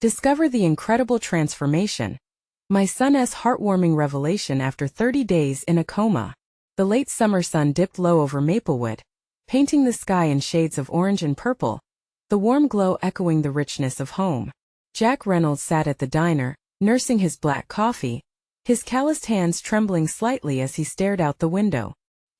Discover the incredible transformation. My son's heartwarming revelation after 30 days in a coma. The late summer sun dipped low over Maplewood, painting the sky in shades of orange and purple, the warm glow echoing the richness of home. Jack Reynolds sat at the diner, nursing his black coffee, his calloused hands trembling slightly as he stared out the window.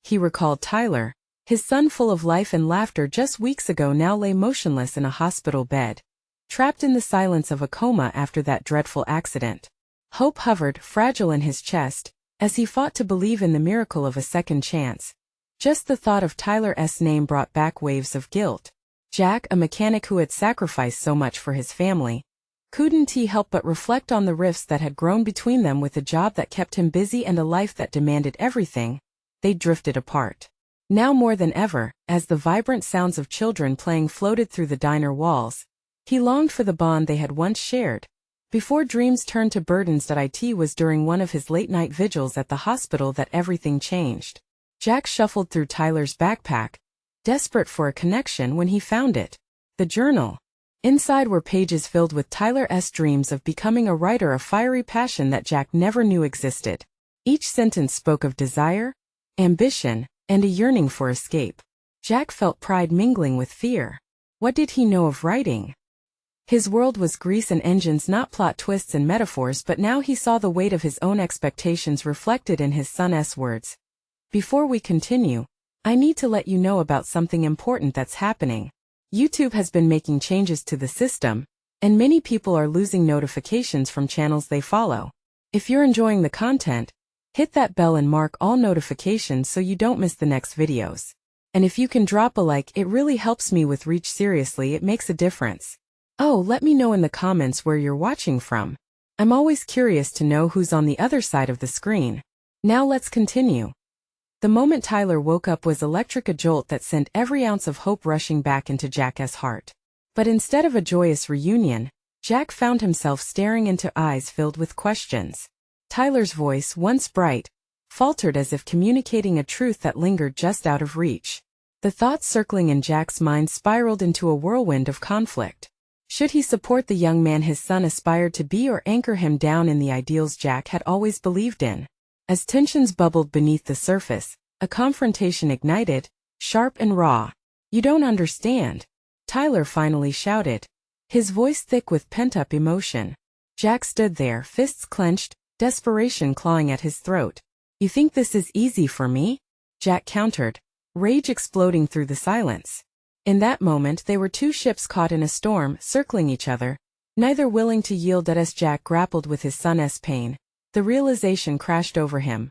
He recalled Tyler, his son full of life and laughter just weeks ago now lay motionless in a hospital bed, trapped in the silence of a coma after that dreadful accident. Hope hovered, fragile in his chest, as he fought to believe in the miracle of a second chance. Just the thought of Tyler's name brought back waves of guilt. Jack, a mechanic who had sacrificed so much for his family, couldn't he help but reflect on the rifts that had grown between them with a job that kept him busy and a life that demanded everything. They drifted apart. Now more than ever, as the vibrant sounds of children playing floated through the diner walls, he longed for the bond they had once shared. Before dreams turned to burdens. It was during one of his late-night vigils at the hospital that everything changed. Jack shuffled through Tyler's backpack, desperate for a connection when he found it. The journal. Inside were pages filled with Tyler's dreams of becoming a writer, a fiery passion that Jack never knew existed. Each sentence spoke of desire, ambition, and a yearning for escape. Jack felt pride mingling with fear. What did he know of writing? His world was grease and engines, not plot twists and metaphors, but now he saw the weight of his own expectations reflected in his son's words. Before we continue, I need to let you know about something important that's happening. YouTube has been making changes to the system, and many people are losing notifications from channels they follow. If you're enjoying the content, hit that bell and mark all notifications so you don't miss the next videos. And if you can drop a like, it really helps me with reach. Seriously, it makes a difference. Oh, let me know in the comments where you're watching from. I'm always curious to know who's on the other side of the screen. Now let's continue. The moment Tyler woke up was electric, a jolt that sent every ounce of hope rushing back into Jack's heart. But instead of a joyous reunion, Jack found himself staring into eyes filled with questions. Tyler's voice, once bright, faltered as if communicating a truth that lingered just out of reach. The thoughts circling in Jack's mind spiraled into a whirlwind of conflict. Should he support the young man his son aspired to be or anchor him down in the ideals Jack had always believed in? As tensions bubbled beneath the surface, a confrontation ignited, sharp and raw. You don't understand, Tyler finally shouted, his voice thick with pent-up emotion. Jack stood there, fists clenched, desperation clawing at his throat. You think this is easy for me? Jack countered, rage exploding through the silence. In that moment they were two ships caught in a storm, circling each other, neither willing to yield. As Jack grappled with his son's pain, the realization crashed over him.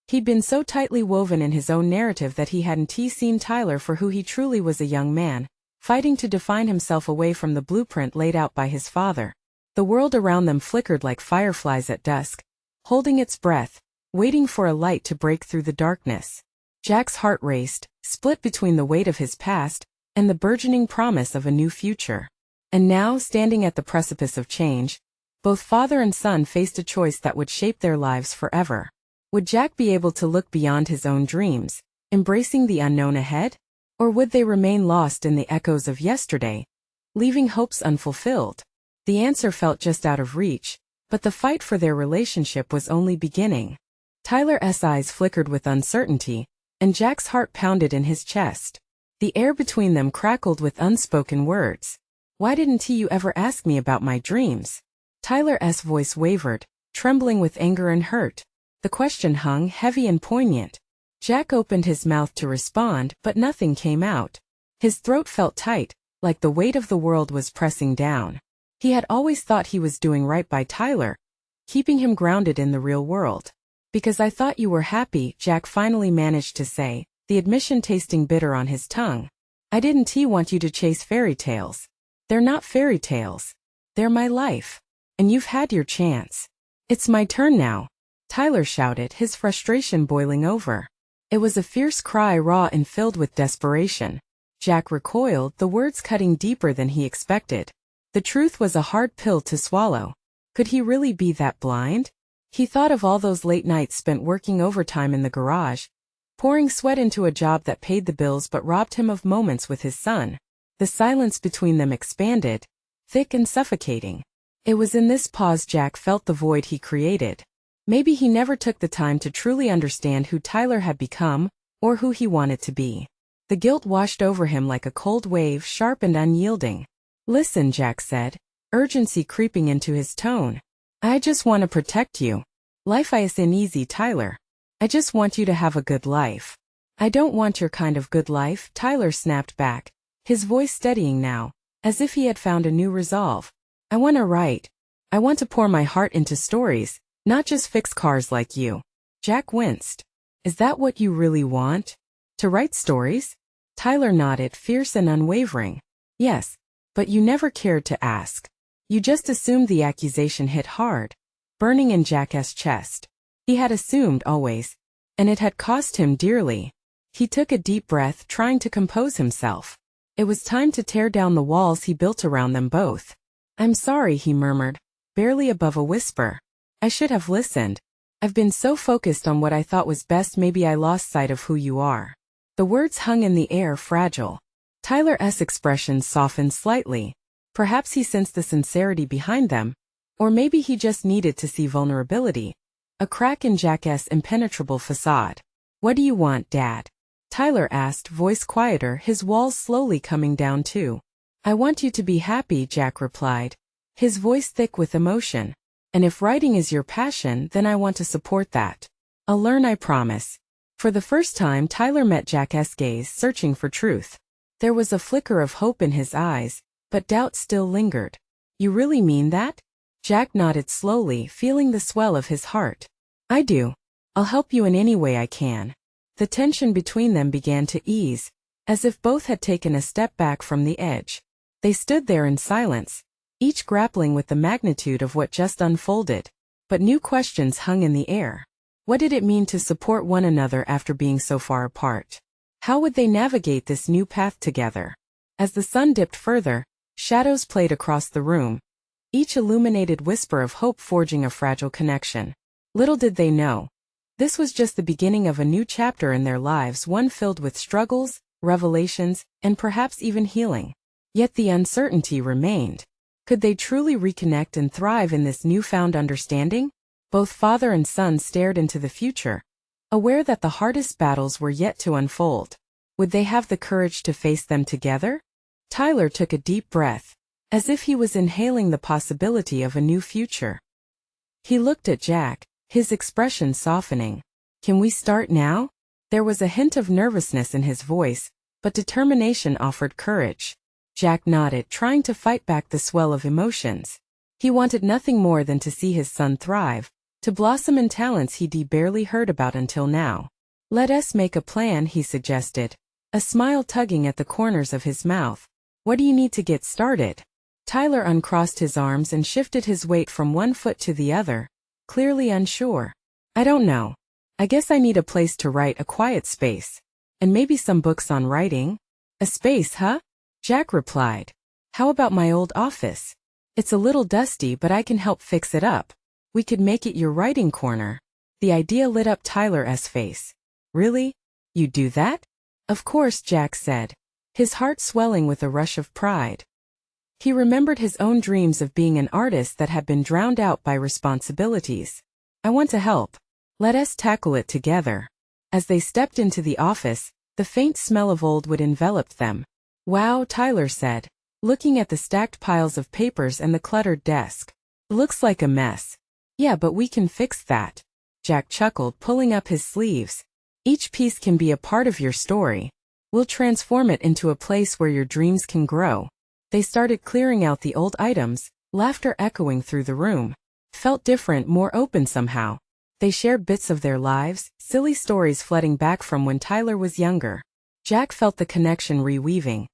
He'd been so tightly woven in his own narrative that he hadn't seen Tyler for who he truly was, a young man, fighting to define himself away from the blueprint laid out by his father. The world around them flickered like fireflies at dusk, holding its breath, waiting for a light to break through the darkness. Jack's heart raced, split between the weight of his past and the burgeoning promise of a new future. And now, standing at the precipice of change, both father and son faced a choice that would shape their lives forever. Would Jack be able to look beyond his own dreams, embracing the unknown ahead? Or would they remain lost in the echoes of yesterday, leaving hopes unfulfilled? The answer felt just out of reach, but the fight for their relationship was only beginning. Tyler's eyes flickered with uncertainty, and Jack's heart pounded in his chest. The air between them crackled with unspoken words. Why didn't you ever ask me about my dreams? Tyler's voice wavered, trembling with anger and hurt. The question hung heavy and poignant. Jack opened his mouth to respond, but nothing came out. His throat felt tight, like the weight of the world was pressing down. He had always thought he was doing right by Tyler, keeping him grounded in the real world. Because I thought you were happy, Jack finally managed to say, the admission tasting bitter on his tongue. I didn't want you to chase fairy tales. They're not fairy tales. They're my life. And you've had your chance. It's my turn now, Tyler shouted, his frustration boiling over. It was a fierce cry, raw and filled with desperation. Jack recoiled, the words cutting deeper than he expected. The truth was a hard pill to swallow. Could he really be that blind? He thought of all those late nights spent working overtime in the garage, pouring sweat into a job that paid the bills but robbed him of moments with his son. The silence between them expanded, thick and suffocating. It was in this pause Jack felt the void he created. Maybe he never took the time to truly understand who Tyler had become, or who he wanted to be. The guilt washed over him like a cold wave, sharp and unyielding. "Listen," Jack said, urgency creeping into his tone. "I just want to protect you. Life isn't easy, Tyler. I just want you to have a good life." "I don't want your kind of good life," Tyler snapped back, his voice steadying now, as if he had found a new resolve. "I want to write. I want to pour my heart into stories, not just fix cars like you." Jack winced. "Is that what you really want? To write stories?" Tyler nodded, fierce and unwavering. "Yes, but you never cared to ask. You just assumed." The accusation hit hard, burning in Jack's chest. He had assumed always, and it had cost him dearly. He took a deep breath, trying to compose himself. It was time to tear down the walls he built around them both. "I'm sorry," he murmured, barely above a whisper. "I should have listened. I've been so focused on what I thought was best, maybe I lost sight of who you are." The words hung in the air, fragile. Tyler's expression softened slightly. Perhaps he sensed the sincerity behind them, or maybe he just needed to see vulnerability. A crack in Jack's impenetrable facade. "What do you want, Dad?" Tyler asked, voice quieter, his walls slowly coming down too. "I want you to be happy," Jack replied, his voice thick with emotion. "And if writing is your passion, then I want to support that. I'll learn, I promise." For the first time, Tyler met Jack's gaze, searching for truth. There was a flicker of hope in his eyes, but doubt still lingered. "You really mean that?" Jack nodded slowly, feeling the swell of his heart. "I do. I'll help you in any way I can." The tension between them began to ease, as if both had taken a step back from the edge. They stood there in silence, each grappling with the magnitude of what just unfolded. But new questions hung in the air. What did it mean to support one another after being so far apart? How would they navigate this new path together? As the sun dipped further, shadows played across the room, each illuminated whisper of hope forging a fragile connection. Little did they know, this was just the beginning of a new chapter in their lives, one filled with struggles, revelations, and perhaps even healing. Yet the uncertainty remained. Could they truly reconnect and thrive in this newfound understanding? Both father and son stared into the future, aware that the hardest battles were yet to unfold. Would they have the courage to face them together? Tyler took a deep breath, as if he was inhaling the possibility of a new future. He looked at Jack, his expression softening. "Can we start now?" There was a hint of nervousness in his voice, but determination offered courage. Jack nodded, trying to fight back the swell of emotions. He wanted nothing more than to see his son thrive, to blossom in talents he'd barely heard about until now. "Let us make a plan," he suggested, a smile tugging at the corners of his mouth. "What do you need to get started?" Tyler uncrossed his arms and shifted his weight from one foot to the other, clearly unsure. "I don't know. I guess I need a place to write, a quiet space. And maybe some books on writing." "A space, huh?" Jack replied. "How about my old office? It's a little dusty, but I can help fix it up. We could make it your writing corner." The idea lit up Tyler's face. "Really? You'd do that?" "Of course," Jack said, his heart swelling with a rush of pride. He remembered his own dreams of being an artist that had been drowned out by responsibilities. "I want to help. Let us tackle it together." As they stepped into the office, the faint smell of old wood enveloped them. "Wow," Tyler said, looking at the stacked piles of papers and the cluttered desk. "Looks like a mess." "Yeah, but we can fix that." Jack chuckled, pulling up his sleeves. "Each piece can be a part of your story. We'll transform it into a place where your dreams can grow." They started clearing out the old items, laughter echoing through the room. Felt different, more open somehow. They shared bits of their lives, silly stories flooding back from when Tyler was younger. Jack felt the connection reweaving,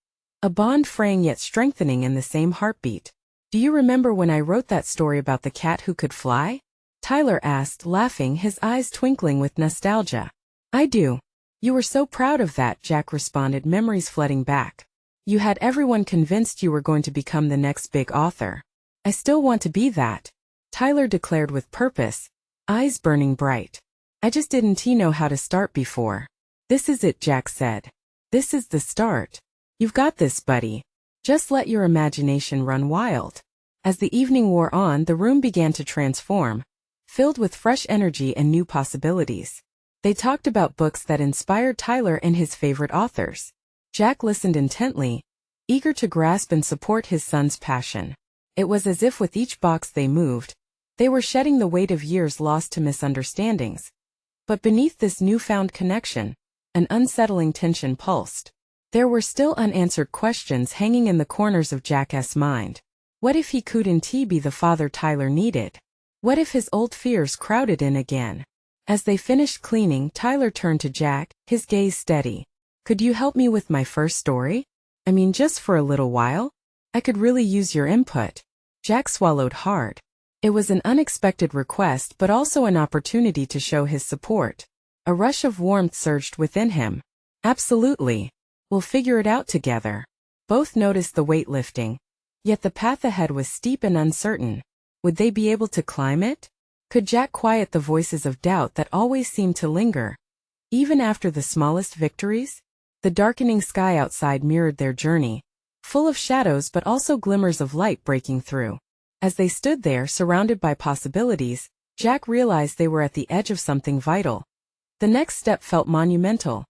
a bond fraying yet strengthening in the same heartbeat. "Do you remember when I wrote that story about the cat who could fly?" Tyler asked, laughing, his eyes twinkling with nostalgia. "I do. You were so proud of that," Jack responded, memories flooding back. "You had everyone convinced you were going to become the next big author." "I still want to be that," Tyler declared with purpose, eyes burning bright. "I just didn't know how to start before." "This is it," Jack said. "This is the start. You've got this, buddy. Just let your imagination run wild." As the evening wore on, the room began to transform, filled with fresh energy and new possibilities. They talked about books that inspired Tyler and his favorite authors. Jack listened intently, eager to grasp and support his son's passion. It was as if with each box they moved, they were shedding the weight of years lost to misunderstandings. But beneath this newfound connection, an unsettling tension pulsed. There were still unanswered questions hanging in the corners of Jack's mind. What if he couldn't be the father Tyler needed? What if his old fears crowded in again? As they finished cleaning, Tyler turned to Jack, his gaze steady. Could you help me with my first story? I mean, just for a little while? I could really use your input. Jack swallowed hard. It was an unexpected request but also an opportunity to show his support. A rush of warmth surged within him. Absolutely. We'll figure it out together. Both noticed the weight lifting. Yet the path ahead was steep and uncertain. Would they be able to climb it? Could Jack quiet the voices of doubt that always seemed to linger? Even after the smallest victories? The darkening sky outside mirrored their journey, full of shadows but also glimmers of light breaking through. As they stood there, surrounded by possibilities, Jack realized they were at the edge of something vital. The next step felt monumental.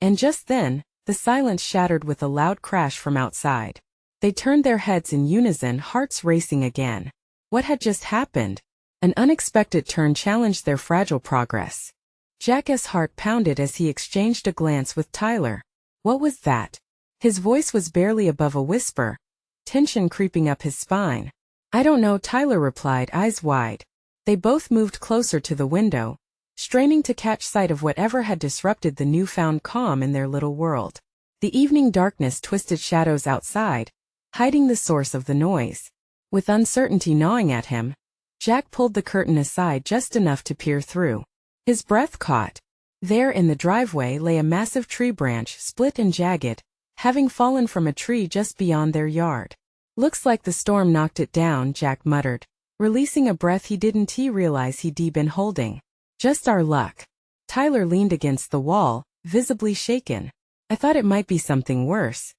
And just then, the silence shattered with a loud crash from outside. They turned their heads in unison, hearts racing again. What had just happened? An unexpected turn challenged their fragile progress. Jack's heart pounded as he exchanged a glance with Tyler. What was that? His voice was barely above a whisper, tension creeping up his spine. I don't know, Tyler replied, eyes wide. They both moved closer to the window, straining to catch sight of whatever had disrupted the newfound calm in their little world. The evening darkness twisted shadows outside, hiding the source of the noise. With uncertainty gnawing at him, Jack pulled the curtain aside just enough to peer through. His breath caught. There in the driveway lay a massive tree branch, split and jagged, having fallen from a tree just beyond their yard. Looks like the storm knocked it down, Jack muttered, releasing a breath he didn't realize he'd been holding. Just our luck. Tyler leaned against the wall, visibly shaken. I thought it might be something worse.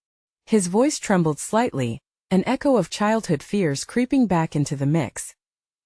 His voice trembled slightly, an echo of childhood fears creeping back into the mix.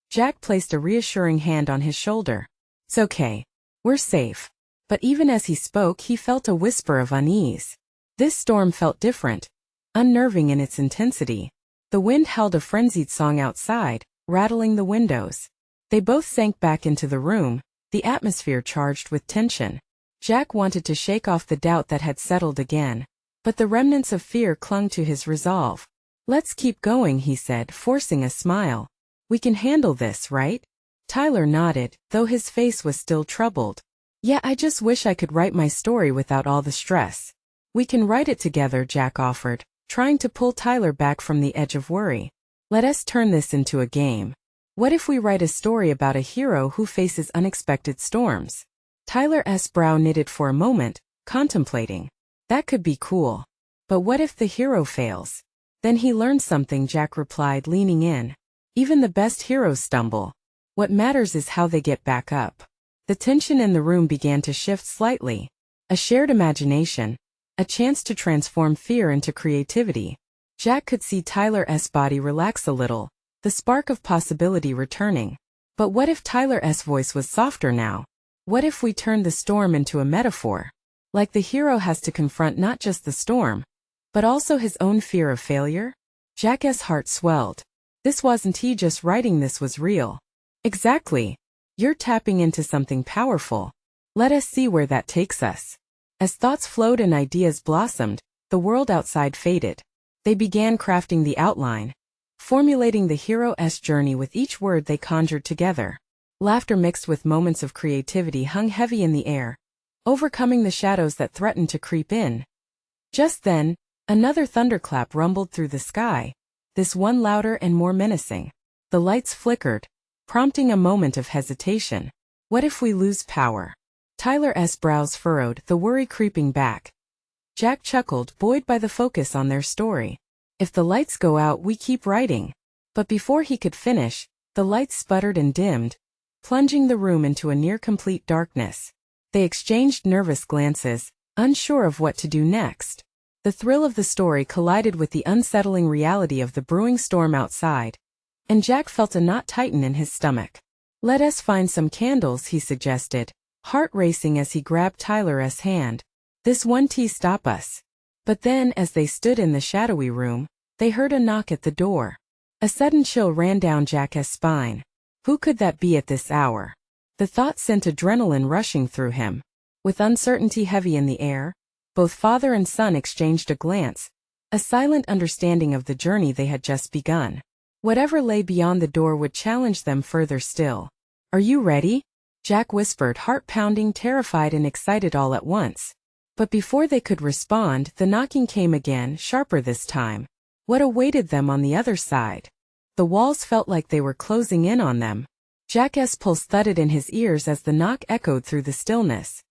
Jack placed a reassuring hand on his shoulder. It's okay. We're safe. But even as he spoke, he felt a whisper of unease. This storm felt different, unnerving in its intensity. The wind held a frenzied song outside, rattling the windows. They both sank back into the room, the atmosphere charged with tension. Jack wanted to shake off the doubt that had settled again, but the remnants of fear clung to his resolve. Let's keep going, he said, forcing a smile. We can handle this, right? Tyler nodded, though his face was still troubled. Yeah, I just wish I could write my story without all the stress. We can write it together, Jack offered, trying to pull Tyler back from the edge of worry. Let us turn this into a game. What if we write a story about a hero who faces unexpected storms? Tyler's brow knitted for a moment, contemplating. That could be cool. But what if the hero fails? Then he learned something, Jack replied, leaning in. Even the best heroes stumble. What matters is how they get back up. The tension in the room began to shift slightly. A shared imagination, a chance to transform fear into creativity. Jack could see Tyler's body relax a little, the spark of possibility returning. But what if Tyler's voice was softer now? What if we turned the storm into a metaphor? Like the hero has to confront not just the storm, but also his own fear of failure? Jack's heart swelled. This wasn't he just writing, this was real. Exactly. You're tapping into something powerful. Let us see where that takes us. As thoughts flowed and ideas blossomed, the world outside faded. They began crafting the outline, formulating the hero's journey with each word they conjured together. Laughter mixed with moments of creativity hung heavy in the air, overcoming the shadows that threatened to creep in. Just then, another thunderclap rumbled through the sky, this one louder and more menacing. The lights flickered, prompting a moment of hesitation. What if we lose power? Tyler's brows furrowed, the worry creeping back. Jack chuckled, buoyed by the focus on their story. If the lights go out, we keep writing. But before he could finish, the lights sputtered and dimmed, plunging the room into a near-complete darkness. They exchanged nervous glances, unsure of what to do next. The thrill of the story collided with the unsettling reality of the brewing storm outside. and Jack felt a knot tighten in his stomach. "Let us find some candles," he suggested, heart racing as he grabbed Tyler's hand. "This won't stop us." But then, as they stood in the shadowy room, they heard a knock at the door. A sudden chill ran down Jack's spine. Who could that be at this hour? The thought sent adrenaline rushing through him. With uncertainty heavy in the air, both father and son exchanged a glance, a silent understanding of the journey they had just begun. Whatever lay beyond the door would challenge them further still. "Are you ready?" Jack whispered, heart pounding, terrified and excited all at once. But before they could respond, the knocking came again, sharper this time. What awaited them on the other side? The walls felt like they were closing in on them. Jack's pulse thudded in his ears as the knock echoed through the stillness.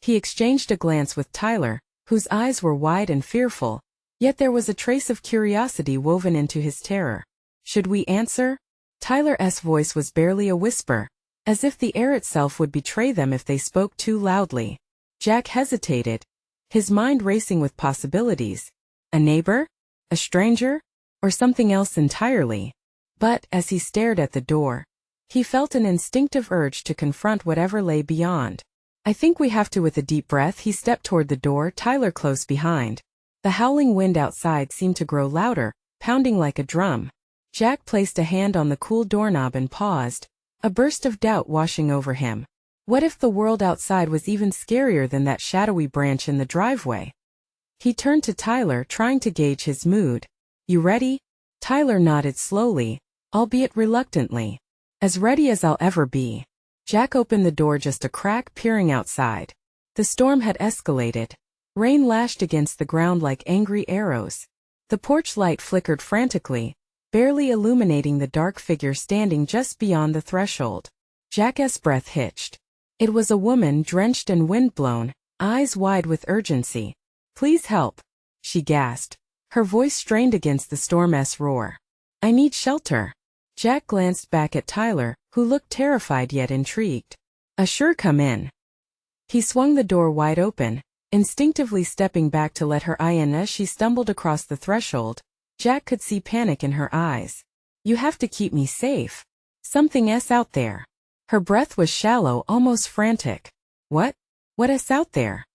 He exchanged a glance with Tyler, whose eyes were wide and fearful, yet there was a trace of curiosity woven into his terror. "Should we answer?" Tyler's voice was barely a whisper, as if the air itself would betray them if they spoke too loudly. Jack hesitated, his mind racing with possibilities. A neighbor? A stranger? Or something else entirely? But, as he stared at the door, he felt an instinctive urge to confront whatever lay beyond. "I think we have to." With a deep breath, he stepped toward the door, Tyler close behind. The howling wind outside seemed to grow louder, pounding like a drum. Jack placed a hand on the cool doorknob and paused, a burst of doubt washing over him. What if the world outside was even scarier than that shadowy branch in the driveway? He turned to Tyler, trying to gauge his mood. "You ready?" Tyler nodded slowly, albeit reluctantly. "As ready as I'll ever be." Jack opened the door just a crack, peering outside. The storm had escalated. Rain lashed against the ground like angry arrows. The porch light flickered frantically, barely illuminating the dark figure standing just beyond the threshold. Jack's breath hitched. It was a woman, drenched and windblown, eyes wide with urgency. "Please help," she gasped, her voice strained against the storm's roar. "I need shelter." Jack glanced back at Tyler, who looked terrified yet intrigued. "Sure, come in." He swung the door wide open, instinctively stepping back to let her in. As she stumbled across the threshold, Jack could see panic in her eyes. "You have to keep me safe. Something's out there." Her breath was shallow, almost frantic. What's out there?"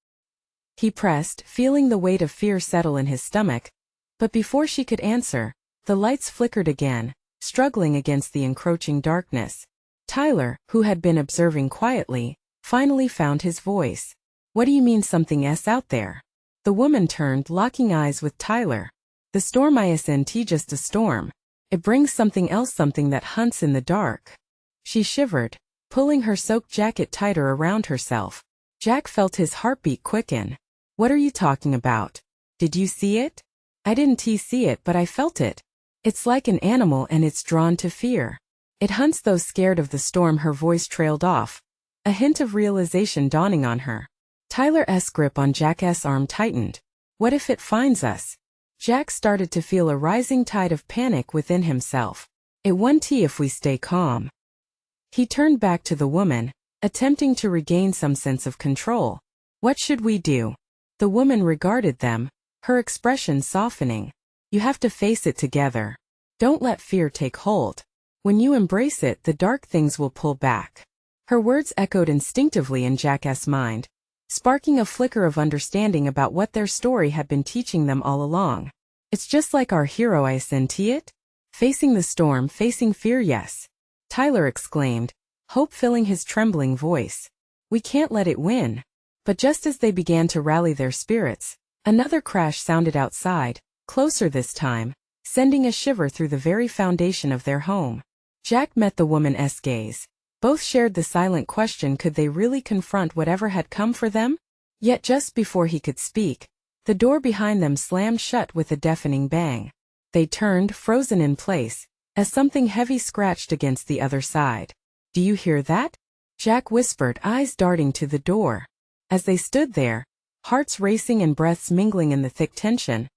He pressed, feeling the weight of fear settle in his stomach. But before she could answer, the lights flickered again, struggling against the encroaching darkness. Tyler, who had been observing quietly, finally found his voice. "What do you mean something's out there?" The woman turned, locking eyes with Tyler. "The storm isn't just a storm. It brings something else, something that hunts in the dark." She shivered, pulling her soaked jacket tighter around herself. Jack felt his heartbeat quicken. "What are you talking about? Did you see it?" "I didn't see it, but I felt it. It's like an animal and it's drawn to fear. It hunts those scared of the storm." Her voice trailed off, a hint of realization dawning on her. Tyler's grip on Jack's arm tightened. "What if it finds us?" Jack started to feel a rising tide of panic within himself. "It won't if we stay calm." He turned back to the woman, attempting to regain some sense of control. "What should we do?" The woman regarded them, her expression softening. "You have to face it together. Don't let fear take hold. When you embrace it, the dark things will pull back." Her words echoed instinctively in Jack's mind, sparking a flicker of understanding about what their story had been teaching them all along. "It's just like our hero, isn't it? Facing the storm, facing fear." "Yes," Tyler exclaimed, hope filling his trembling voice. "We can't let it win." But just as they began to rally their spirits, another crash sounded outside, closer this time, sending a shiver through the very foundation of their home. Jack met the woman's gaze. Both shared the silent question: could they really confront whatever had come for them? Yet just before he could speak, the door behind them slammed shut with a deafening bang. They turned, frozen in place, as something heavy scratched against the other side. "Do you hear that?" Jack whispered, eyes darting to the door. As they stood there, hearts racing and breaths mingling in the thick tension,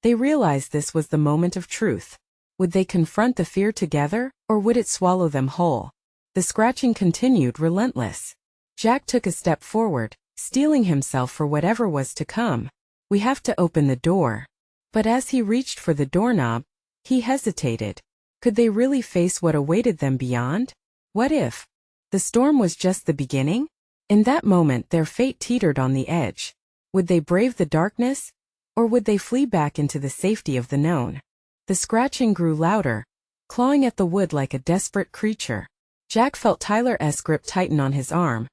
they realized this was the moment of truth. Would they confront the fear together, or would it swallow them whole? The scratching continued, relentless. Jack took a step forward, steeling himself for whatever was to come. "We have to open the door." But as he reached for the doorknob, he hesitated. Could they really face what awaited them beyond? What if the storm was just the beginning? In that moment their fate teetered on the edge. Would they brave the darkness? Or would they flee back into the safety of the known? The scratching grew louder, clawing at the wood like a desperate creature. Jack felt Tyler's grip tighten on his arm,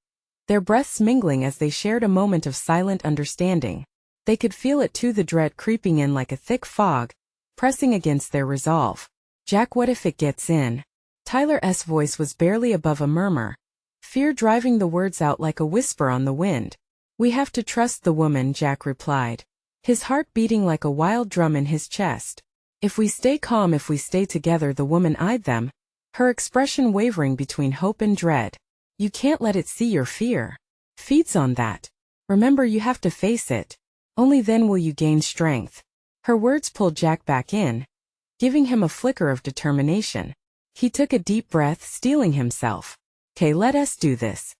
their breaths mingling as they shared a moment of silent understanding. They could feel it too, the dread creeping in like a thick fog, pressing against their resolve. Jack, what if it gets in? Tyler's voice was barely above a murmur, fear driving the words out like a whisper on the wind. We have to trust the woman, Jack replied, his heart beating like a wild drum in his chest. If we stay calm, if we stay together. The woman eyed them, her expression wavering between hope and dread. You can't let it see your fear. Feeds on that. Remember, you have to face it. Only then will you gain strength. Her words pulled Jack back in, giving him a flicker of determination. He took a deep breath, steeling himself. "'Kay, let us do this."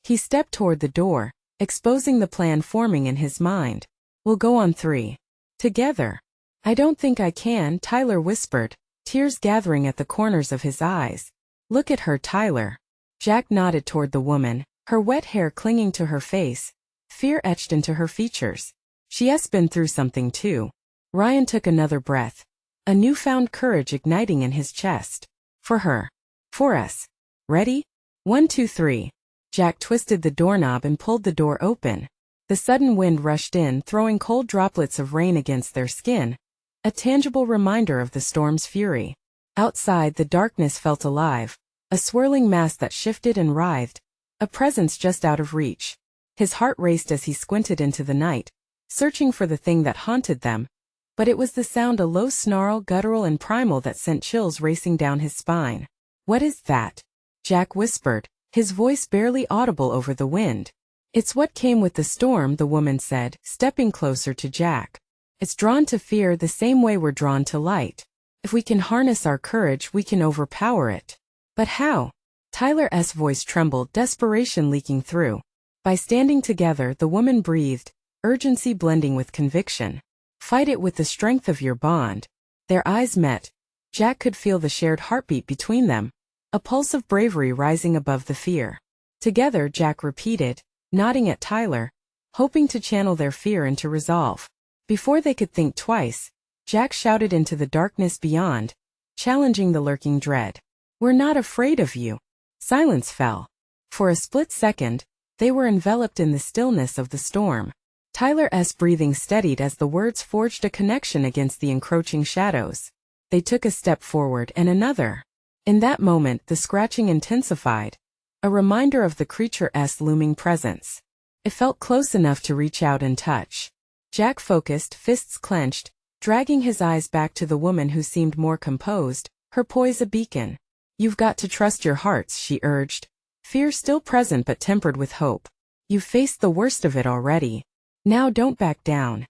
He stepped toward the door, exposing the plan forming in his mind. "We'll go on 3. Together." "I don't think I can," Tyler whispered, tears gathering at the corners of his eyes. "Look at her, Tyler." Jack nodded toward the woman, her wet hair clinging to her face, fear etched into her features. She's been through something too. Ryan took another breath, a newfound courage igniting in his chest. "For her. For us. Ready? 1, 2, 3. Jack twisted the doorknob and pulled the door open. The sudden wind rushed in, throwing cold droplets of rain against their skin, a tangible reminder of the storm's fury. Outside, the darkness felt alive, a swirling mass that shifted and writhed, a presence just out of reach. His heart raced as he squinted into the night, searching for the thing that haunted them, but it was the sound, a low snarl, guttural and primal, that sent chills racing down his spine. "What is that?" Jack whispered, his voice barely audible over the wind. "It's what came with the storm," the woman said, stepping closer to Jack. "It's drawn to fear the same way we're drawn to light. If we can harness our courage, we can overpower it." "But how?" Tyler's voice trembled, desperation leaking through. "By standing together," the woman breathed, urgency blending with conviction. "Fight it with the strength of your bond." Their eyes met. Jack could feel the shared heartbeat between them, a pulse of bravery rising above the fear. "Together," Jack repeated, nodding at Tyler, hoping to channel their fear into resolve. Before they could think twice, Jack shouted into the darkness beyond, challenging the lurking dread. "We're not afraid of you." Silence fell. For a split second, they were enveloped in the stillness of the storm. Tyler's breathing steadied as the words forged a connection against the encroaching shadows. They took a step forward and another. In that moment, the scratching intensified, a reminder of the creature's looming presence. It felt close enough to reach out and touch. Jack focused, fists clenched, dragging his eyes back to the woman who seemed more composed, her poise a beacon. "You've got to trust your hearts," she urged, fear still present but tempered with hope. "You've faced the worst of it already. Now don't back down.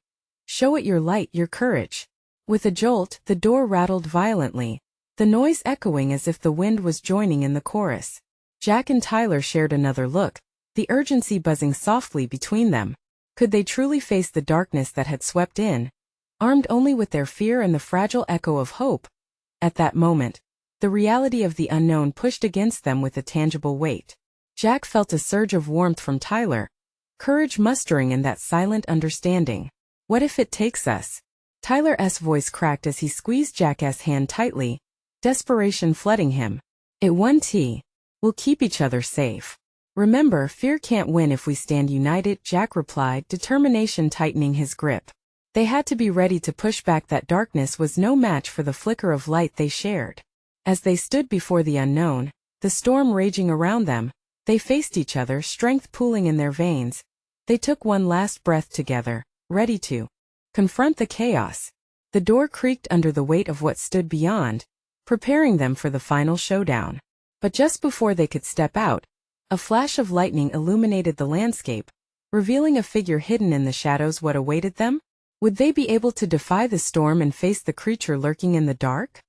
Show it your light, your courage." With a jolt, the door rattled violently, the noise echoing as if the wind was joining in the chorus. Jack and Tyler shared another look, the urgency buzzing softly between them. Could they truly face the darkness that had swept in, armed only with their fear and the fragile echo of hope? At that moment, the reality of the unknown pushed against them with a tangible weight. Jack felt a surge of warmth from Tyler, courage mustering in that silent understanding. "What if it takes us?" Tyler's voice cracked as he squeezed Jack's hand tightly, desperation flooding him. "It won't. We'll keep each other safe. Remember, fear can't win if we stand united," Jack replied, determination tightening his grip. They had to be ready to push back. That darkness was no match for the flicker of light they shared. As they stood before the unknown, the storm raging around them, they faced each other, strength pooling in their veins. They took one last breath together, ready to confront the chaos. The door creaked under the weight of what stood beyond, preparing them for the final showdown. But just before they could step out, a flash of lightning illuminated the landscape, revealing a figure hidden in the shadows. What awaited them? Would they be able to defy the storm and face the creature lurking in the dark?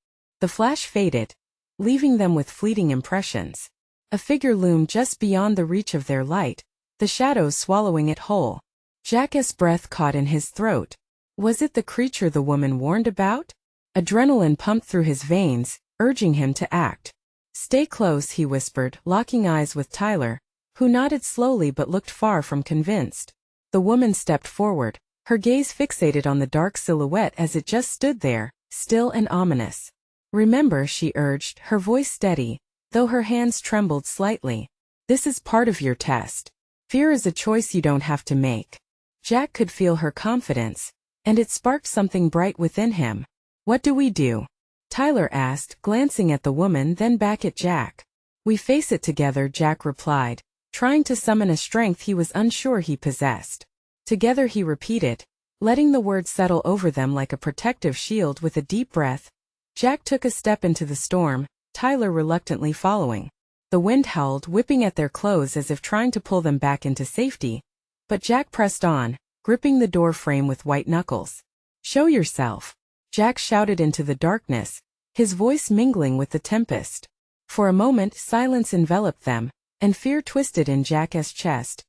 The flash faded, leaving them with fleeting impressions. A figure loomed just beyond the reach of their light, the shadows swallowing it whole. Jack's breath caught in his throat. Was it the creature the woman warned about? Adrenaline pumped through his veins, urging him to act. "Stay close," he whispered, locking eyes with Tyler, who nodded slowly but looked far from convinced. The woman stepped forward, her gaze fixated on the dark silhouette as it just stood there, still and ominous. "Remember," she urged, her voice steady, though her hands trembled slightly. "This is part of your test. Fear is a choice you don't have to make." Jack could feel her confidence, and it sparked something bright within him. "What do we do?" Tyler asked, glancing at the woman then back at Jack. "We face it together," Jack replied, trying to summon a strength he was unsure he possessed. "Together," he repeated, letting the words settle over them like a protective shield. With a deep breath, Jack took a step into the storm, Tyler reluctantly following. The wind howled, whipping at their clothes as if trying to pull them back into safety, but Jack pressed on, gripping the door frame with white knuckles. "Show yourself," Jack shouted into the darkness, his voice mingling with the tempest. For a moment silence enveloped them, and fear twisted in Jack's chest.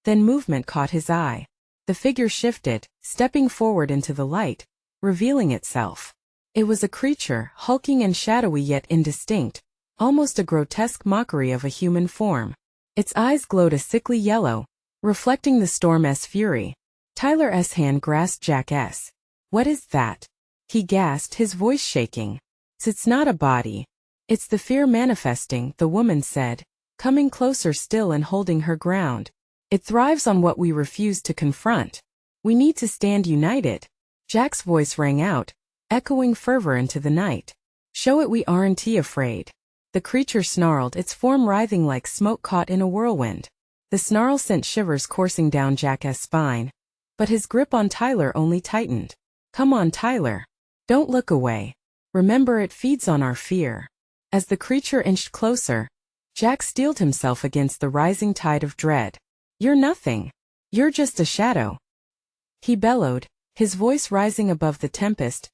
Then movement caught his eye. The figure shifted, stepping forward into the light, revealing itself. It was a creature, hulking and shadowy yet indistinct, almost a grotesque mockery of a human form. Its eyes glowed a sickly yellow, reflecting the storm's fury. Tyler's hand grasped Jack's. "What is that?" he gasped, his voice shaking. "It's not a body. It's the fear manifesting," the woman said, coming closer still and holding her ground. "It thrives on what we refuse to confront. We need to stand united." Jack's voice rang out, echoing fervor into the night. "Show it, we aren't afraid." The creature snarled, its form writhing like smoke caught in a whirlwind. The snarl sent shivers coursing down Jack's spine, but his grip on Tyler only tightened. "Come on, Tyler. Don't look away. Remember, it feeds on our fear." As the creature inched closer, Jack steeled himself against the rising tide of dread. "You're nothing. You're just a shadow," he bellowed, his voice rising above the tempest.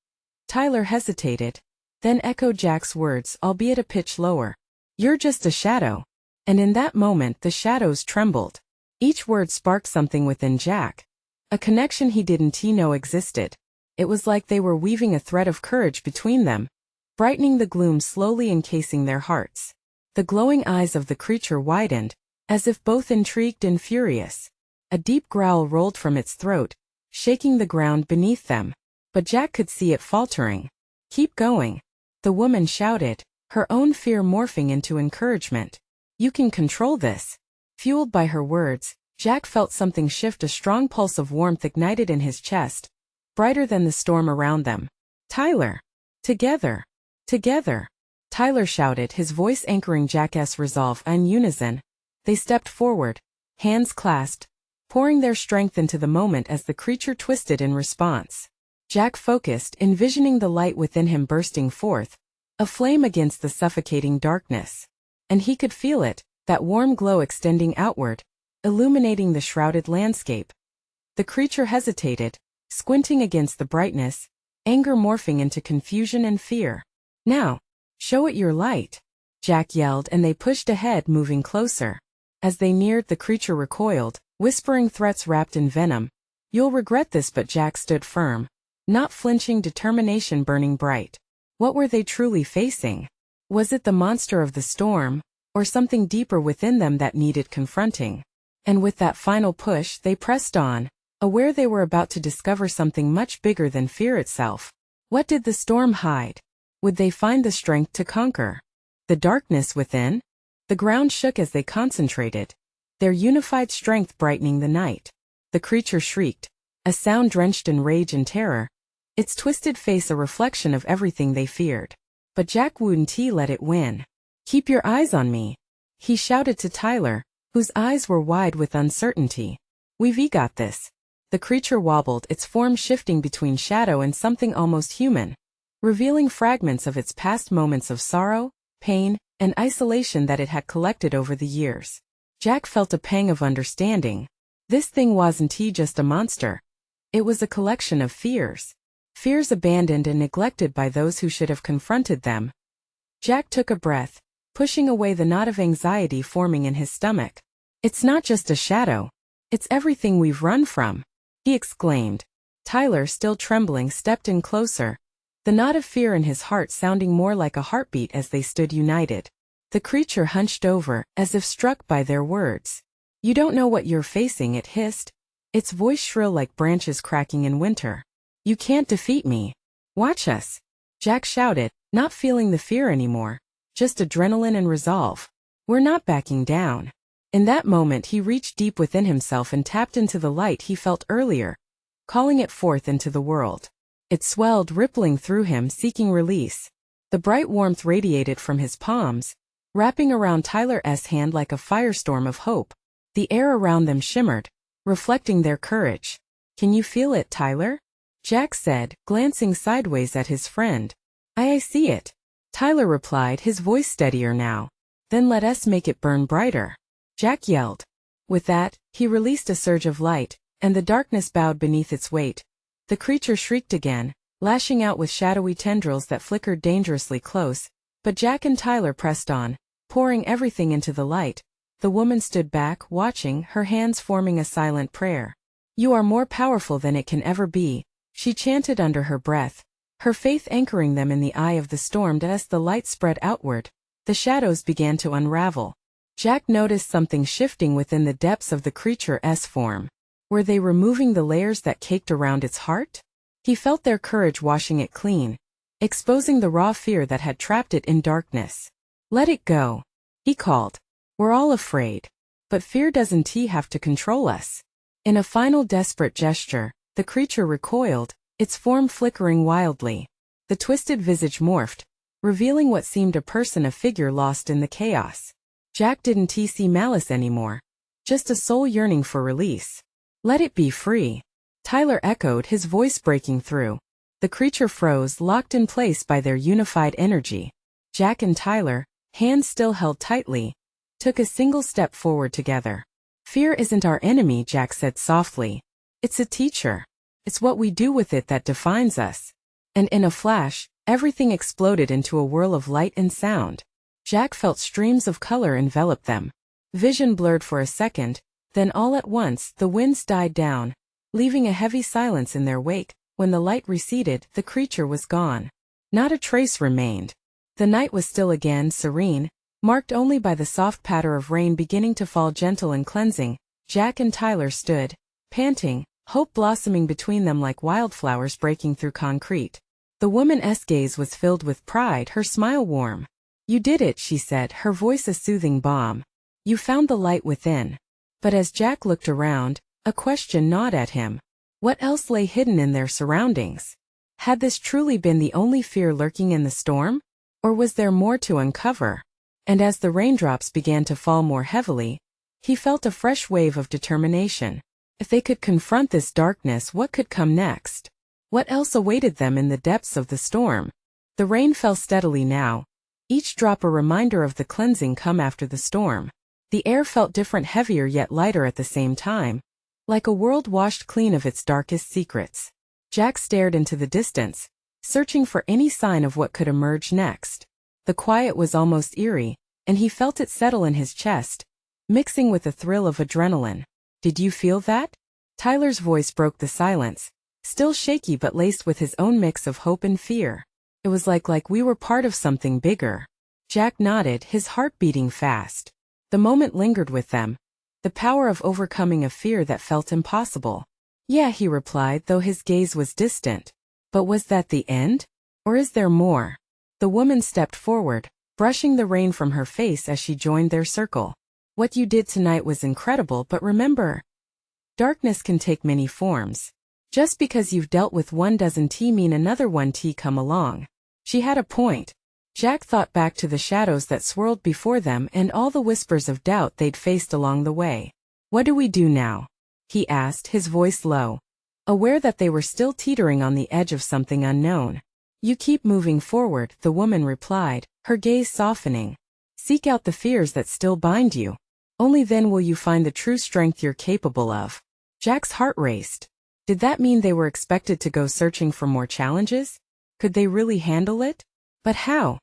Tyler hesitated, then echoed Jack's words, albeit a pitch lower. "You're just a shadow." And in that moment the shadows trembled. Each word sparked something within Jack, a connection he didn't know existed. It was like they were weaving a thread of courage between them, brightening the gloom slowly encasing their hearts. The glowing eyes of the creature widened, as if both intrigued and furious. A deep growl rolled from its throat, shaking the ground beneath them. But Jack could see it faltering. "Keep going," the woman shouted, her own fear morphing into encouragement. "You can control this." Fueled by her words, Jack felt something shift. A strong pulse of warmth ignited in his chest, brighter than the storm around them. "Tyler! Together! Together!" Tyler shouted, his voice anchoring Jack's resolve. In unison, they stepped forward, hands clasped, pouring their strength into the moment as the creature twisted in response. Jack focused, envisioning the light within him bursting forth, a flame against the suffocating darkness. And he could feel it, that warm glow extending outward, illuminating the shrouded landscape. The creature hesitated, squinting against the brightness, anger morphing into confusion and fear. "Now, show it your light," Jack yelled, and they pushed ahead, moving closer. As they neared, the creature recoiled, whispering threats wrapped in venom. "You'll regret this," but Jack stood firm, not flinching, determination burning bright. What were they truly facing? Was it the monster of the storm, or something deeper within them that needed confronting? And with that final push, they pressed on, aware they were about to discover something much bigger than fear itself. What did the storm hide? Would they find the strength to conquer the darkness within? The ground shook as they concentrated, their unified strength brightening the night. The creature shrieked, a sound drenched in rage and terror, its twisted face a reflection of everything they feared. But Jack wouldn't let it win. "Keep your eyes on me," he shouted to Tyler, whose eyes were wide with uncertainty. "We've got this." The creature wobbled, its form shifting between shadow and something almost human, revealing fragments of its past moments of sorrow, pain, and isolation that it had collected over the years. Jack felt a pang of understanding. This thing wasn't just a monster. It was a collection of fears. Fears abandoned and neglected by those who should have confronted them. Jack took a breath, pushing away the knot of anxiety forming in his stomach. "It's not just a shadow. It's everything we've run from," he exclaimed. Tyler, still trembling, stepped in closer, the knot of fear in his heart sounding more like a heartbeat as they stood united. The creature hunched over, as if struck by their words. "You don't know what you're facing," it hissed, its voice shrill like branches cracking in winter. "You can't defeat me. Watch us," Jack shouted, not feeling the fear anymore, just adrenaline and resolve. "We're not backing down." In that moment he reached deep within himself and tapped into the light he felt earlier, calling it forth into the world. It swelled, rippling through him, seeking release. The bright warmth radiated from his palms, wrapping around Tyler's hand like a firestorm of hope. The air around them shimmered, reflecting their courage. "Can you feel it, Tyler?" Jack said, glancing sideways at his friend. I see it," Tyler replied, his voice steadier now. "Then let us make it burn brighter," Jack yelled. With that, he released a surge of light, and the darkness bowed beneath its weight. The creature shrieked again, lashing out with shadowy tendrils that flickered dangerously close, but Jack and Tyler pressed on, pouring everything into the light. The woman stood back, watching, her hands forming a silent prayer. "You are more powerful than it can ever be," she chanted under her breath, her faith anchoring them in the eye of the storm. As the light spread outward, the shadows began to unravel. Jack noticed something shifting within the depths of the creature's form. Were they removing the layers that caked around its heart? He felt their courage washing it clean, exposing the raw fear that had trapped it in darkness. "Let it go," he called. "We're all afraid. But fear doesn't have to control us." In a final desperate gesture, the creature recoiled, its form flickering wildly. The twisted visage morphed, revealing what seemed a figure lost in the chaos. Jack didn't see malice anymore, just a soul yearning for release. "Let it be free," Tyler echoed, his voice breaking through. The creature froze, locked in place by their unified energy. Jack and Tyler, hands still held tightly, took a single step forward together. "Fear isn't our enemy," Jack said softly. "It's a teacher. It's what we do with it that defines us." And in a flash, everything exploded into a whirl of light and sound. Jack felt streams of color envelop them. Vision blurred for a second, then all at once the winds died down, leaving a heavy silence in their wake. When the light receded, the creature was gone. Not a trace remained. The night was still again, serene, marked only by the soft patter of rain beginning to fall, gentle and cleansing. Jack and Tyler stood, panting, hope blossoming between them like wildflowers breaking through concrete. The woman's gaze was filled with pride, her smile warm. "You did it," she said, her voice a soothing balm. "You found the light within." But as Jack looked around, a question gnawed at him. What else lay hidden in their surroundings? Had this truly been the only fear lurking in the storm? Or was there more to uncover? And as the raindrops began to fall more heavily, he felt a fresh wave of determination. If they could confront this darkness, what could come next? What else awaited them in the depths of the storm? The rain fell steadily now, each drop a reminder of the cleansing come after the storm. The air felt different, heavier yet lighter at the same time, like a world washed clean of its darkest secrets. Jack stared into the distance, searching for any sign of what could emerge next. The quiet was almost eerie, and he felt it settle in his chest, mixing with a thrill of adrenaline. "Did you feel that?" Tyler's voice broke the silence, still shaky but laced with his own mix of hope and fear. "It was like we were part of something bigger." Jack nodded, his heart beating fast. The moment lingered with them, the power of overcoming a fear that felt impossible. "Yeah," he replied, though his gaze was distant. "But was that the end? Or is there more?" The woman stepped forward, brushing the rain from her face as she joined their circle. "What you did tonight was incredible, but remember, darkness can take many forms. Just because you've dealt with one doesn't mean another one come along." She had a point. Jack thought back to the shadows that swirled before them and all the whispers of doubt they'd faced along the way. "What do we do now?" he asked, his voice low, aware that they were still teetering on the edge of something unknown. "You keep moving forward," the woman replied, her gaze softening. "Seek out the fears that still bind you. Only then will you find the true strength you're capable of." Jack's heart raced. Did that mean they were expected to go searching for more challenges? Could they really handle it? But how?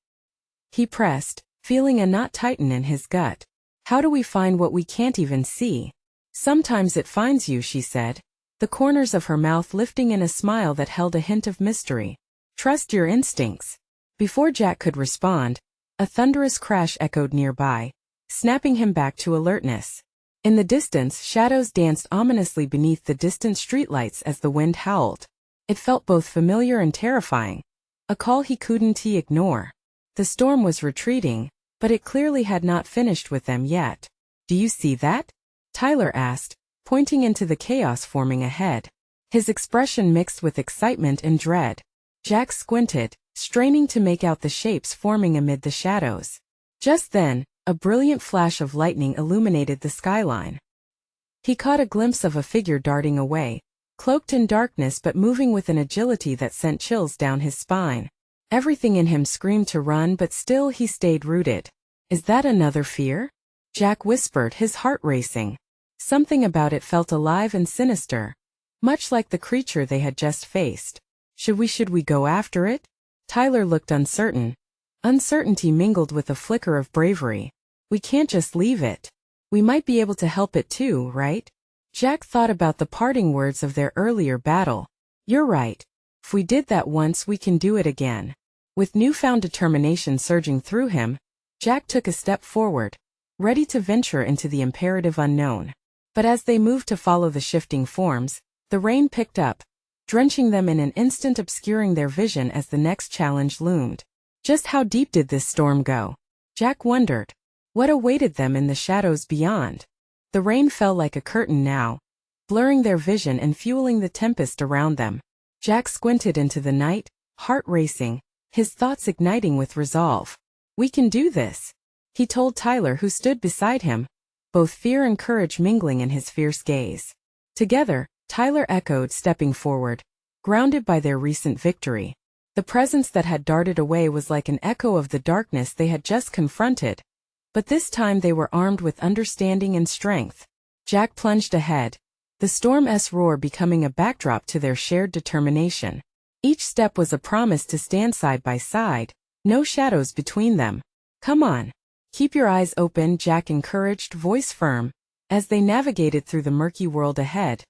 He pressed, feeling a knot tighten in his gut. "How do we find what we can't even see?" "Sometimes it finds you," she said, the corners of her mouth lifting in a smile that held a hint of mystery. Trust your instincts. Before Jack could respond, a thunderous crash echoed nearby, snapping him back to alertness. In the distance, shadows danced ominously beneath the distant streetlights as the wind howled. It felt both familiar and terrifying, a call he couldn't ignore. The storm was retreating, but it clearly had not finished with them yet. Do you see that? Tyler asked, pointing into the chaos forming ahead. His expression mixed with excitement and dread. Jack squinted, straining to make out the shapes forming amid the shadows. Just then, a brilliant flash of lightning illuminated the skyline. He caught a glimpse of a figure darting away, cloaked in darkness but moving with an agility that sent chills down his spine. Everything in him screamed to run, but still he stayed rooted. Is that another fear? Jack whispered, his heart racing. Something about it felt alive and sinister, much like the creature they had just faced. Should we go after it? Tyler looked uncertain. Uncertainty mingled with a flicker of bravery. We can't just leave it. We might be able to help it too, right? Jack thought about the parting words of their earlier battle. You're right. If we did that once, we can do it again. With newfound determination surging through him, Jack took a step forward, ready to venture into the imperative unknown. But as they moved to follow the shifting forms, the rain picked up, drenching them in an instant, obscuring their vision as the next challenge loomed. Just how deep did this storm go? Jack wondered. What awaited them in the shadows beyond? The rain fell like a curtain now, blurring their vision and fueling the tempest around them. Jack squinted into the night, heart racing, his thoughts igniting with resolve. We can do this, he told Tyler, who stood beside him, both fear and courage mingling in his fierce gaze. Together, Tyler echoed, stepping forward, grounded by their recent victory. The presence that had darted away was like an echo of the darkness they had just confronted, but this time they were armed with understanding and strength. Jack plunged ahead, the storm's roar becoming a backdrop to their shared determination. Each step was a promise to stand side by side, no shadows between them. Come on. Keep your eyes open, Jack encouraged, voice firm, as they navigated through the murky world ahead.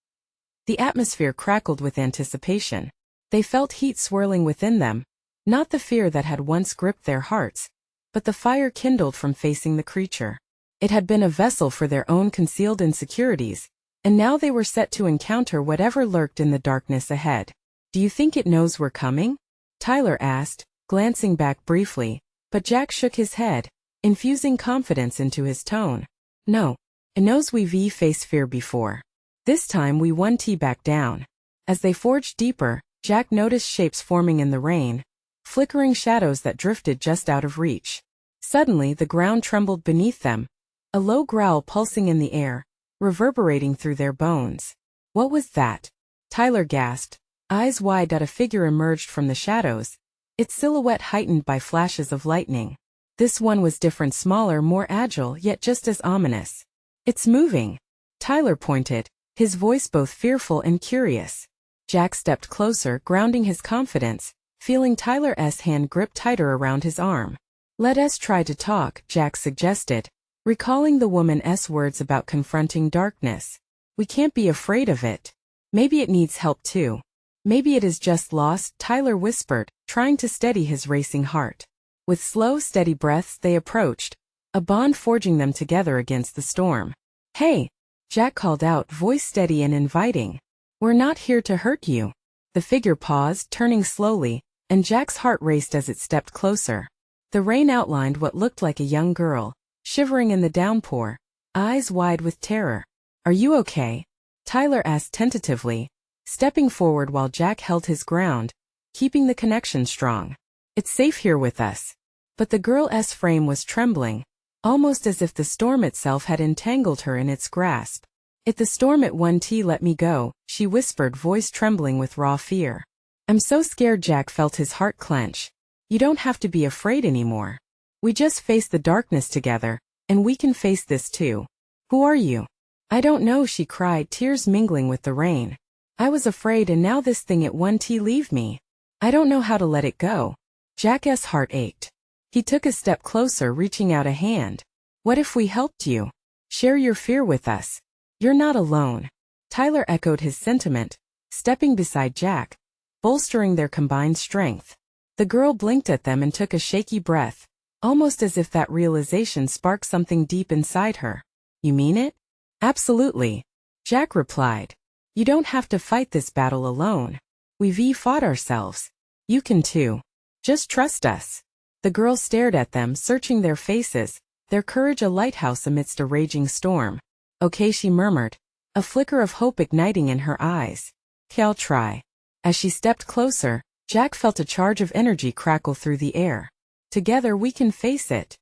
The atmosphere crackled with anticipation. They felt heat swirling within them, not the fear that had once gripped their hearts, but the fire kindled from facing the creature. It had been a vessel for their own concealed insecurities, and now they were set to encounter whatever lurked in the darkness ahead. Do you think it knows we're coming? Tyler asked, glancing back briefly, but Jack shook his head, infusing confidence into his tone. No, it knows we've faced fear before. This time we won't back down. As they forged deeper, Jack noticed shapes forming in the rain, flickering shadows that drifted just out of reach. Suddenly the ground trembled beneath them, a low growl pulsing in the air, reverberating through their bones. What was that? Tyler gasped, eyes wide as a figure emerged from the shadows, its silhouette heightened by flashes of lightning. This one was different, smaller, more agile, yet just as ominous. It's moving. Tyler pointed, his voice both fearful and curious. Jack stepped closer, grounding his confidence, feeling Tyler's hand grip tighter around his arm. Let us try to talk, Jack suggested, recalling the woman's words about confronting darkness. We can't be afraid of it. Maybe it needs help too. Maybe it is just lost, Tyler whispered, trying to steady his racing heart. With slow, steady breaths they approached, a bond forging them together against the storm. Hey! Jack called out, voice steady and inviting. We're not here to hurt you. The figure paused, turning slowly, and Jack's heart raced as it stepped closer. The rain outlined what looked like a young girl, shivering in the downpour, eyes wide with terror. Are you okay? Tyler asked tentatively, stepping forward while Jack held his ground, keeping the connection strong. It's safe here with us. But the girl's frame was trembling, almost as if the storm itself had entangled her in its grasp. If the storm at 1T let me go, she whispered, voice trembling with raw fear. I'm so scared. Jack felt his heart clench. You don't have to be afraid anymore. We just faced the darkness together, and we can face this too. Who are you? I don't know, she cried, tears mingling with the rain. I was afraid, and now this thing at 1T leave me. I don't know how to let it go. Jack's heart ached. He took a step closer, reaching out a hand. What if we helped you? Share your fear with us. You're not alone. Tyler echoed his sentiment, stepping beside Jack, bolstering their combined strength. The girl blinked at them and took a shaky breath, almost as if that realization sparked something deep inside her. You mean it? Absolutely, Jack replied. You don't have to fight this battle alone. We've fought ourselves. You can too. Just trust us. The girl stared at them, searching their faces, their courage a lighthouse amidst a raging storm. Okay, she murmured, a flicker of hope igniting in her eyes. I'll try. As she stepped closer, Jack felt a charge of energy crackle through the air. Together we can face it.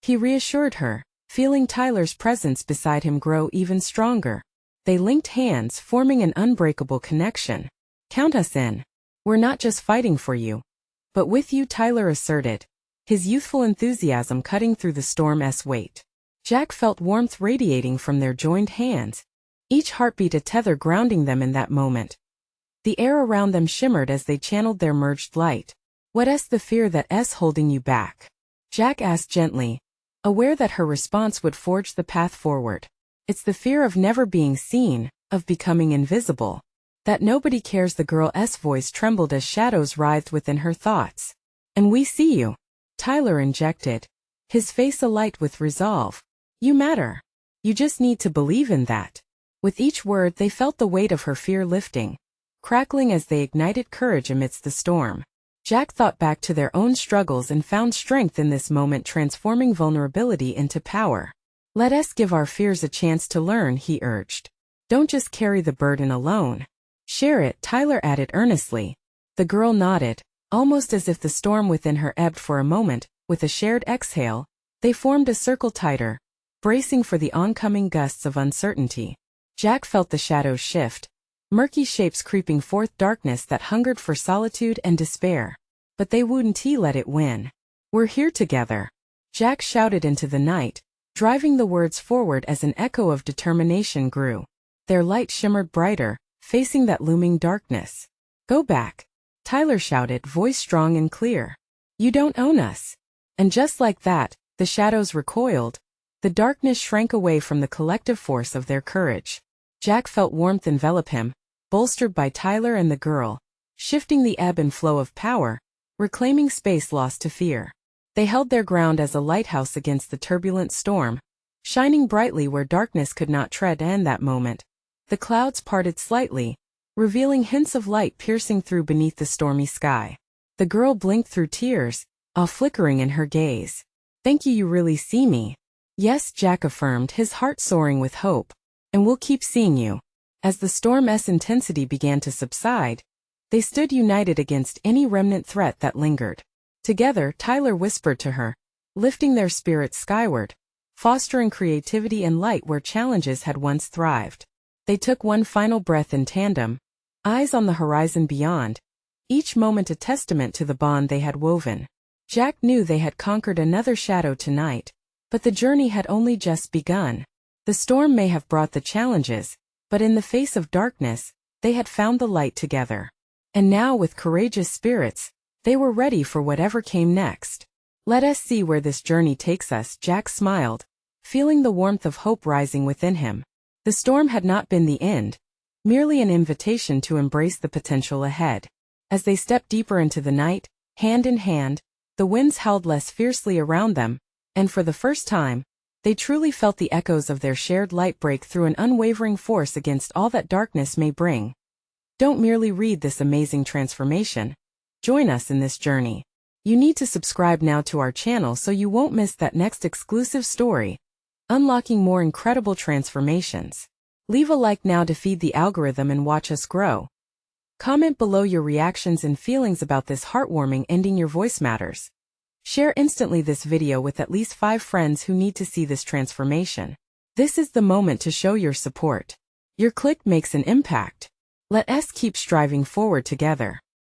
He reassured her, feeling Tyler's presence beside him grow even stronger. They linked hands, forming an unbreakable connection. Count us in. We're not just fighting for you, but with you, Tyler asserted, his youthful enthusiasm cutting through the storm's weight. Jack felt warmth radiating from their joined hands, each heartbeat a tether grounding them in that moment. The air around them shimmered as they channeled their merged light. What's the fear that's holding you back? Jack asked gently, aware that her response would forge the path forward. It's the fear of never being seen, of becoming invisible. That nobody cares. The girl's voice trembled as shadows writhed within her thoughts. And we see you, Tyler injected, his face alight with resolve. You matter. You just need to believe in that. With each word they felt the weight of her fear lifting, crackling as they ignited courage amidst the storm. Jack thought back to their own struggles and found strength in this moment, transforming vulnerability into power. Let us give our fears a chance to learn, he urged. Don't just carry the burden alone. Share it, Tyler added earnestly. The girl nodded, almost as if the storm within her ebbed for a moment. With a shared exhale, they formed a circle tighter, bracing for the oncoming gusts of uncertainty. Jack felt the shadows shift, murky shapes creeping forth, darkness that hungered for solitude and despair. But they wouldn't let it win. We're here together, Jack shouted into the night, driving the words forward as an echo of determination grew. Their light shimmered brighter, facing that looming darkness. Go back, Tyler shouted, voice strong and clear. You don't own us. And just like that, the shadows recoiled. The darkness shrank away from the collective force of their courage. Jack felt warmth envelop him, bolstered by Tyler and the girl, shifting the ebb and flow of power, reclaiming space lost to fear. They held their ground as a lighthouse against the turbulent storm, shining brightly where darkness could not tread. And that moment, the clouds parted slightly, revealing hints of light piercing through beneath the stormy sky. The girl blinked through tears, awe flickering in her gaze. Thank you, you really see me. Yes, Jack affirmed, his heart soaring with hope. And we'll keep seeing you. As the storm's intensity began to subside, they stood united against any remnant threat that lingered. Together, Tyler whispered to her, lifting their spirits skyward, fostering creativity and light where challenges had once thrived. They took one final breath in tandem, eyes on the horizon beyond, each moment a testament to the bond they had woven. Jack knew they had conquered another shadow tonight, but the journey had only just begun. The storm may have brought the challenges, but in the face of darkness, they had found the light together. And now, with courageous spirits, they were ready for whatever came next. Let us see where this journey takes us, Jack smiled, feeling the warmth of hope rising within him. The storm had not been the end, merely an invitation to embrace the potential ahead. As they stepped deeper into the night, hand in hand, the winds howled less fiercely around them, and for the first time, they truly felt the echoes of their shared light break through an unwavering force against all that darkness may bring. Don't merely read this amazing transformation. Join us in this journey. You need to subscribe now to our channel so you won't miss that next exclusive story, unlocking more incredible transformations. Leave a like now to feed the algorithm and watch us grow. Comment below your reactions and feelings about this heartwarming ending. Your voice matters. Share instantly this video with at least 5 friends who need to see this transformation. This is the moment to show your support. Your click makes an impact. Let us keep striving forward together.